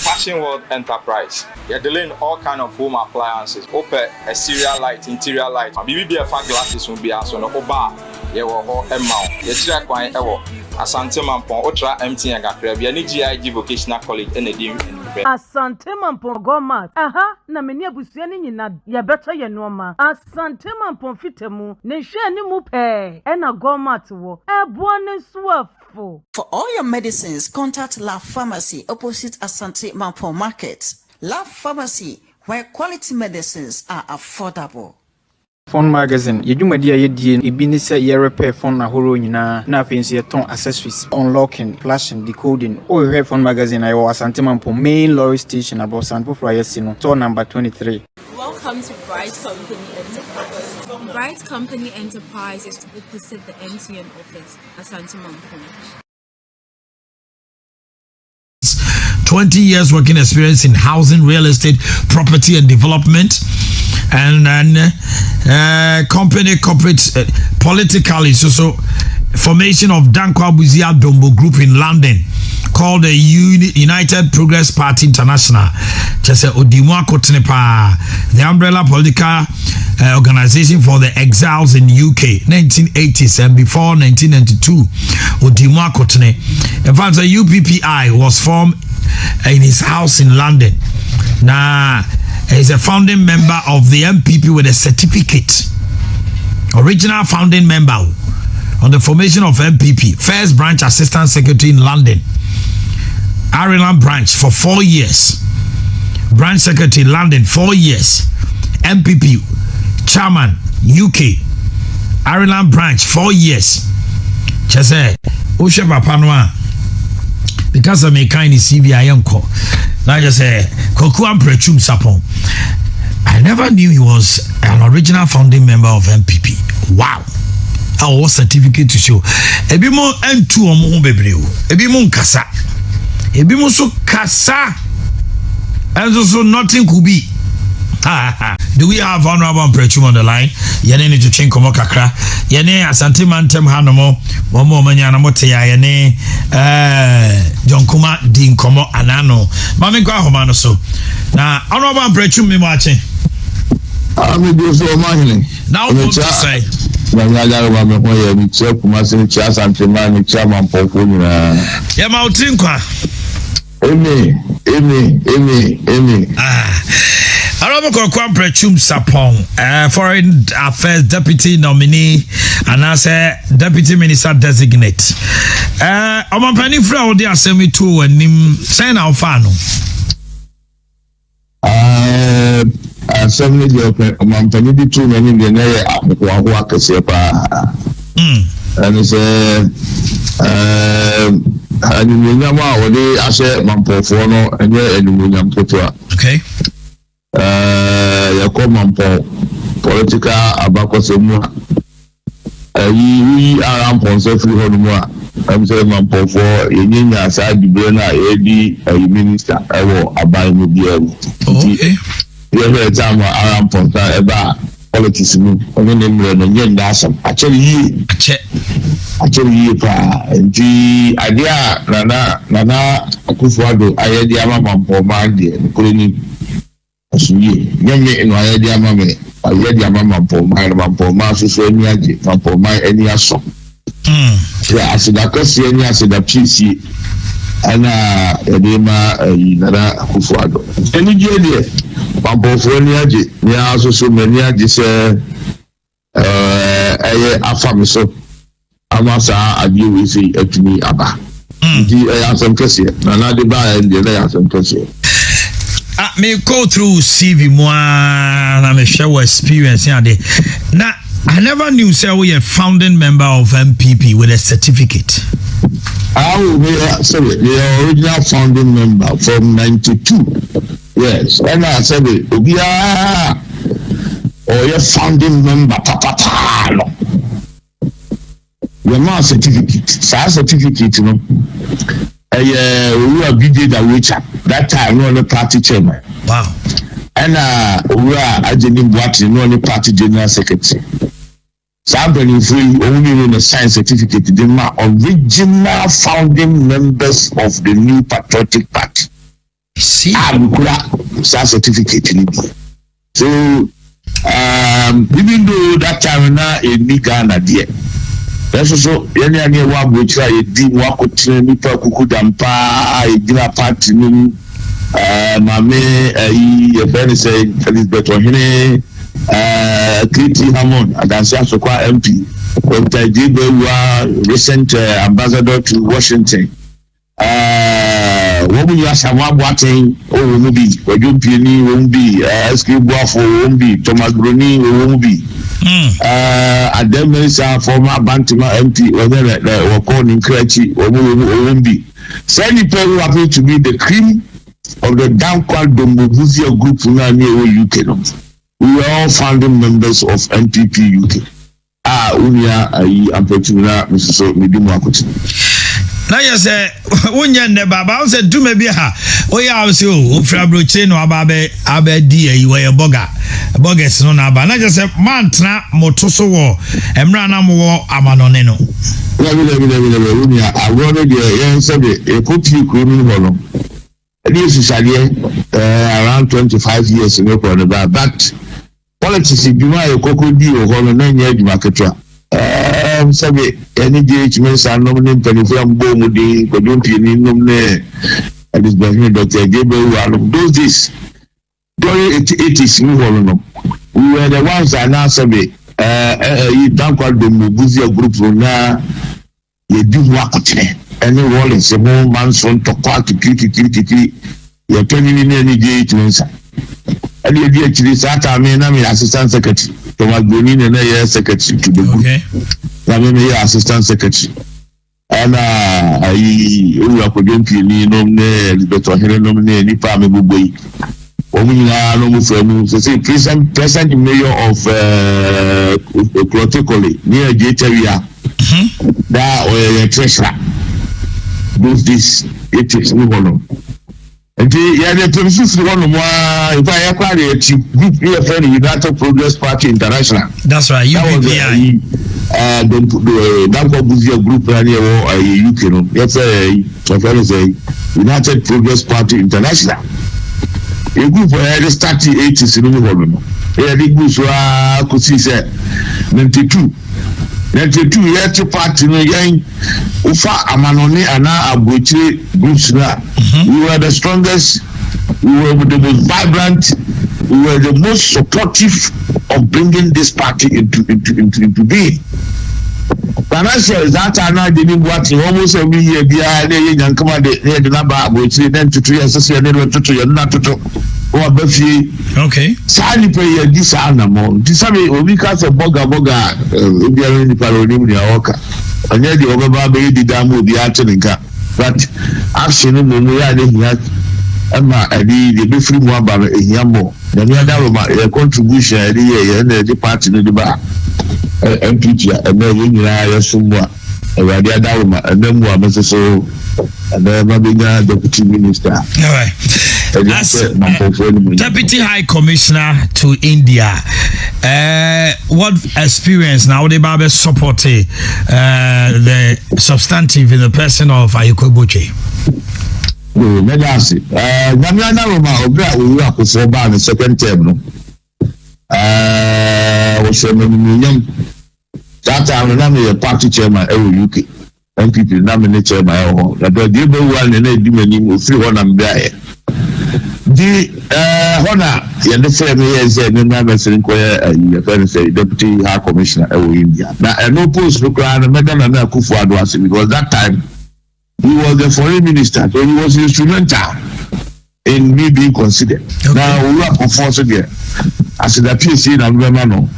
Fashion World Enterprise. You're dealing all kind of home appliances. Open a serial light, interior light. BBB glasses will be also no bar. You will hold a mount. You try quite ever. Asante Mampong, Ultra MT and Gakrebi, and GIG Vocational College in the Dim. Asante Mampong Gomat. Aha, na menia busiani na ya better ye noma. Asante Mampong fitemu, ne share ni mupe. Ena Gomat wo. Buone swafo. For all your medicines, contact Love Pharmacy opposite Asante Mampong Market. Love Pharmacy, where quality medicines are affordable. Phone magazine yedwumadi ayedie ebi ni se ye repair phone na horo nyina na afensi ton accessories unlocking flashing decoding o we phone magazine ayo Asante Mampong main lorry station above Sanpo Flyers no store number 23. Welcome to Bright Company Enterprise. Bright Company Enterprise is opposite the MTN office at Asante Mampong. 20 years working experience in housing, real estate, property and development, and company corporate politically. So formation of Dankwa Buzia Dombo Group in London called the United Progress Party International. Just Odimwa Kotenepa, the umbrella political organization for the exiles in UK, 1980s and before 1992. Odimwa Kotene. In fact, the UPPI was formed in his house in London. Now, he's a founding member of the MPP with a certificate. Original founding member on the formation of MPP. First branch assistant secretary in London. Ireland branch for 4 years. Branch secretary London 4 years. MPP chairman UK. Ireland branch 4 years. Chese Oshe Papanwa. Because of my kind CV I am called. Now I just say Hon Ampratwum Sapon. I never knew he was an original founding member of MPP. Wow. Our certificate to show. Ebi mo entu omo bebreo. Ebi mo nkasa. Ebi mo so kasa. And so nothing could be. Do we have Hon Ampratwum on the line? Yene ni tuchen komo kakra. Yene Asante Mantem hanomo. Womo manyana mote ya yene John Kuma din komo anano. Mami kwa homano so. Na Hon Ampratwum me wache. Me do so mahine. Now what to say? Nyanya ba me ho ya mi che kuma se chi Asante ma mi cha Mampong nyina. Ya ma utinkwa. Emi. Hon Ampratwum Sapon, Foreign Affairs Deputy Nominee, and as a Deputy Minister Designate. Omampani fra odi asemi to anim sen alfano. Asemi di omampani di tu many de na ye akwa akese pa. And say anyunyama odi ase Mampong no enye anyunyam totoa. Okay. Mampong political abakosemu yi Mampong so free hono a am say Mampong for yenya sa dibre na edi minister ewo aban mu bia mu. Okay. Ye he time Mampong ta eba politics mu ono ne mre no nyenda asam acheri yi pa nti adia nana akufuado ayedi ama Mampong ma de koloni Suye, nyame no ayedi amame, ayedi amama Mampong ma so ni age, Mampong ma eni aso. Ya asida kasi eni asida pisi ana edema nana akufuado. Eni jede Mampong fo ni age, ni aso so meni age se eye afam so amasa adi we fi etumi aba. Ndi asem kasi na de ba ndi na asem kasi. Me go through CV more and I'm share experience here. Now I never knew say we a founding member of MPP with a certificate. Sorry, the original founding member from 92. Yes, and I said Obia or your founding member papatalo. Your man certificate, certificate, you know. We were BJ that time, no party chairman. Wow. And we are Ajeni Boati, no party general secretary. Somebody free only in a science certificate, the original founding members of the New Patriotic Party. See, that certificate. So, even though that time now in Ghana, dear, that's also any one which I did work with me, Kukudampa, I did a party, Mame, a very say, Elizabeth Ohene, Katie Hammond, and Ansasokwa MP, Dr. Jibe, recent ambassador to Washington. What will you ask about watching? Oh, won't be, or you won't be, Ski Waffle won't be, Thomas Bruni won't be. And then there's a former Bantima MP, or calling Krechi, or won't be. Sandy Perry happened to be the cream of the down-called Dombovuzia group near UK. We were all founding members of NPP UK. Unia, Ampratwum, Mrs. Midimu. Now you say, Unya Baba said, do maybe ha. Oh, yeah, I was you, Frabroche, no Abe, dear, you were a bogus, no Naba. Now just a mantra, Motoso war, Emrana war, Amanoneno. I wanted the answer, a cookie criminal volume. This is around 25 years ago, but politics in July, a crocodile, or 9 years market. Sabe any judgments are nominated Penifram Bomudi, Kodumpi, Nomne, and this Bahrain Dr. Gabriel. Those days, during 80s, we were the ones that now sabe, you don't call the Mubuzia group now, you do work any role in some man's on to quack to kiki, you're turning in any judgments. And you actually start, I mean, assistant secretary. To my Benin and a secretary to the group. I mean, assistant secretary. And I could be nominated, but I had nominated any family boy. Omina no mufemu. So say present mayor of Cloticoli near Jetaria. That or treasurer. Those this it is no one. And the premises one more if I acquire a group here friend United Progress Party International. That's right, UPI. That was your group here or UK no. Yes, United Progress Party International. A group where the started 80s in the government. Here the groups were could see 92 years to party no young Ufa Amanoni and Abuchi groups now. We were the strongest, we were the most vibrant, we were the most supportive of bringing this party into being. Financial that are now dealing with almost every year behind and come out the number Abuchi then to 3 years to not to okay. Sani pay this animal. This we cast a boga if you are in the parodim the oka. And yet the overbaba the dam will be atteninga. But action in the Muya Emma the be free one by a yambo. The other contribution and the party in the bar. MPG and then you are somewhere. And the other and then one Mrs. And then Mabina deputy minister. All right. As Deputy High Commissioner to India, what experience now the Bible supported the substantive in the person of Ayoko Boche? The second term. That time I'm a party chairman UK. MPP nominate chairman. That the Debo one and they do many 300 there. The honor, the same years, and members inquire, Deputy High Commissioner of India. Now, no post to crown Madam Kufuor was because that time he was the foreign minister, so he was instrumental in me being considered. Okay. Now, we are forced again. As the PSC and Romano,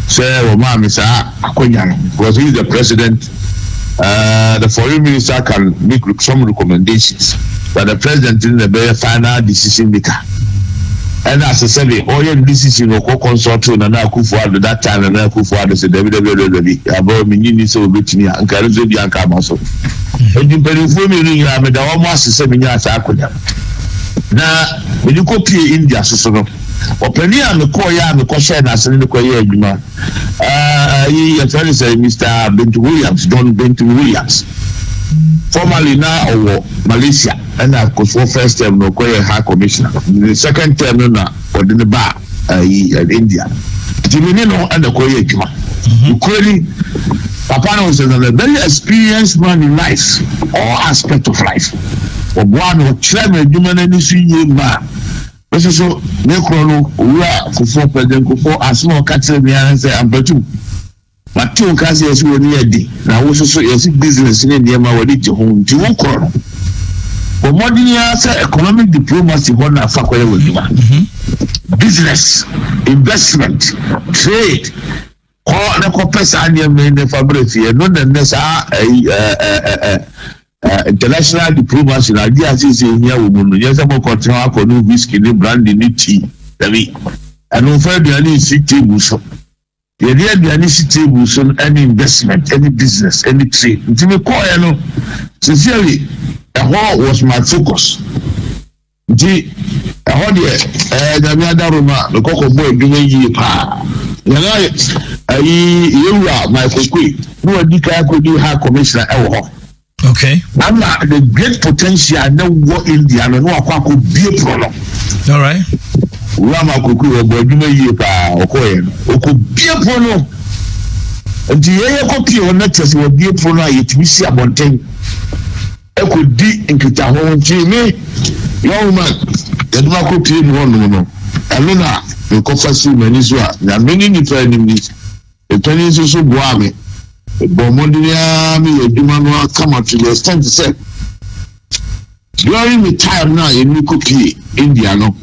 say, Mr. Akonyan, because he is the president. The foreign minister can make some recommendations, but the president is the final decision maker. And as I said, all your decision will consult on Nana Kufuor at that time, and Nana Kufuor said, about me, so rich me, and Carlos Bianca Maso. And you pay for me, you have made almost 7 years. Now, when you copy India, so Openi and the Koya and the Koshen as in the Koya, he is Mr. Bentu Williams, John Bentu Williams, formerly now of Malaysia. and I could for first term no go high commissioner. The second term no na or the bar in India. Timini no and the Koye Juma. Ukweli Papa was a very experienced man in life, all aspect of life. Or one or chairman human and see man. So Necrono, we are for president for a small catcher and say I'm better. But two cases were near D. Now also yes business in India to home to work on. For modern years, economic diplomacy one of business, investment, trade, all the corpus and main fabric here, no international diplomacy na dia sisi nya wo mu yes mo continue akonu whiskey ni brandy ni tea dabi anu fa dia ni city buso ye dia ni city buso any investment any business any trade ntimi call ya no sincerely that was my focus nti how there na mi adaroma no kokko boy edwuma yi pa na yewura my kokoi no adika akodi ha commissioner e wo. Okay. I'm not the great potential no what India no akwa be a problem. All right. Rama kuku oboduma yi pa okoye. Oko be a problem. Nti ye copy on net as we be a problem yetimi si abonten. E ko di nkita ho nti me young man the do copy no. Alona e ko fasu mani so a na many ni fa ni ni. E tani so boa me. But Mondinia, me, Dumano, come up to the extent to say, during the time now in Nukuki, India, no,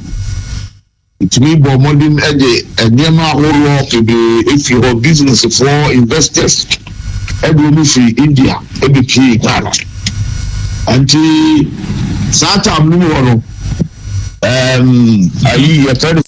it's me, but Mondin Eddie, and Yama Horo, if you have business for investors, every move India, every key, until Santa Muno, I